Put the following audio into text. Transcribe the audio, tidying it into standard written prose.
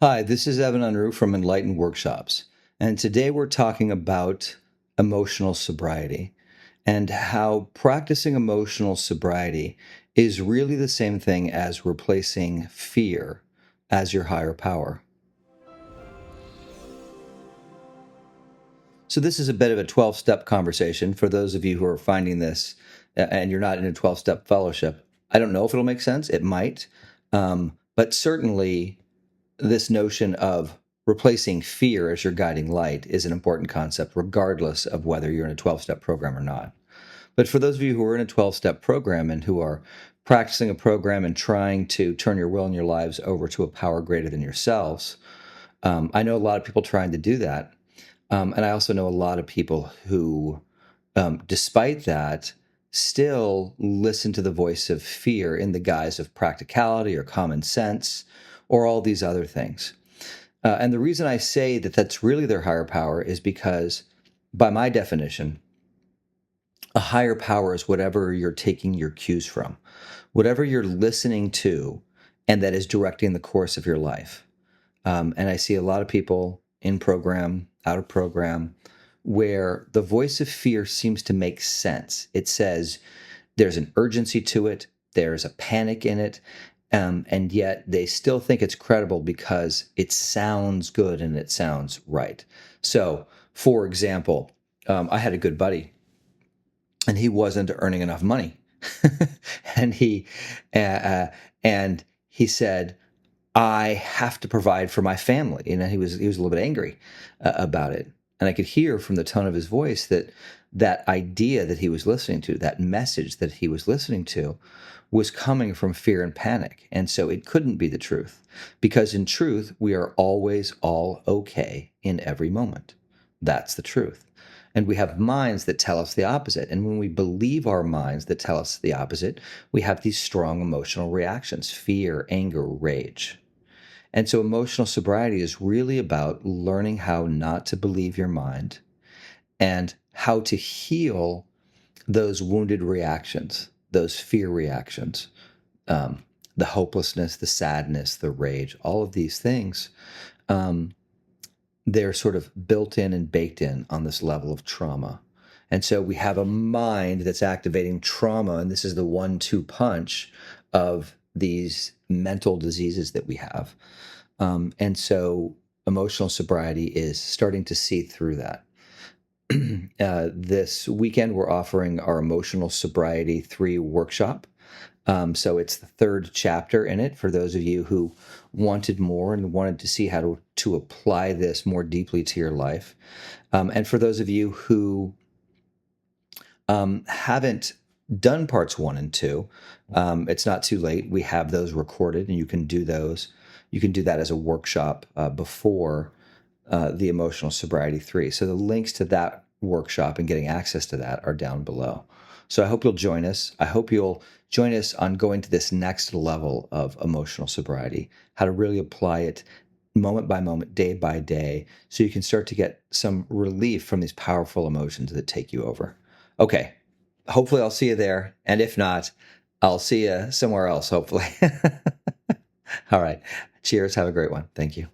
Hi, this is Evan Unruh from Enlightened Workshops, and today we're talking about emotional sobriety and how practicing emotional sobriety is really the same thing as replacing fear as your higher power. So, this is a bit of a 12-step conversation for those of you who are finding this and you're not in a 12-step fellowship. I don't know if it'll make sense. It might. But certainly, this notion of replacing fear as your guiding light is an important concept, regardless of whether you're in a 12-step program or not. But for those of you who are in a 12-step program and who are practicing a program and trying to turn your will and your lives over to a power greater than yourselves, I know a lot of people trying to do that. And I also know a lot of people who, despite that, still listen to the voice of fear in the guise of practicality or common sense or all these other things. And the reason I say that that's really their higher power is because, by my definition, a higher power is whatever you're taking your cues from, whatever you're listening to, and that is directing the course of your life. And I see a lot of people in program, out of program, where the voice of fear seems to make sense. It says there's an urgency to it, there's a panic in it, and yet they still think it's credible because it sounds good and it sounds right. So, for example, I had a good buddy, and he wasn't earning enough money, and uh, uh, he said, "I have to provide for my family." And he was a little bit angry about it, and I could hear from the tone of his voice that that idea that he was listening to, that message that he was listening to, was coming from fear and panic, and so it couldn't be the truth, because in truth we are always all okay in every moment. That's the truth. And we have minds that tell us the opposite. And when we believe our minds that tell us the opposite, we have these strong emotional reactions: fear, anger, rage. And so emotional sobriety is really about learning how not to believe your mind and how to heal those wounded reactions, those fear reactions, um, the hopelessness, the sadness, the rage, all of these things. Um, they're sort of built in and baked in on this level of trauma. And so we have a mind that's activating trauma, and this is the 1-2 punch of these mental diseases that we have. And so emotional sobriety is starting to see through that. This weekend, we're offering our Emotional Sobriety 3 workshop. So it's the third chapter in it for those of you who wanted more and wanted to see how to apply this more deeply to your life. And for those of you who haven't done parts 1 and 2, it's not too late. We have those recorded, and you can do those. You can do that as a workshop before the Emotional Sobriety 3. So the links to that workshop and getting access to that are down below. So I hope you'll join us. I hope you'll join us on going to this next level of emotional sobriety, how to really apply it moment by moment, day by day, so you can start to get some relief from these powerful emotions that take you over. Okay, hopefully I'll see you there. And if not, I'll see you somewhere else, hopefully. All right. Cheers. Have a great one. Thank you.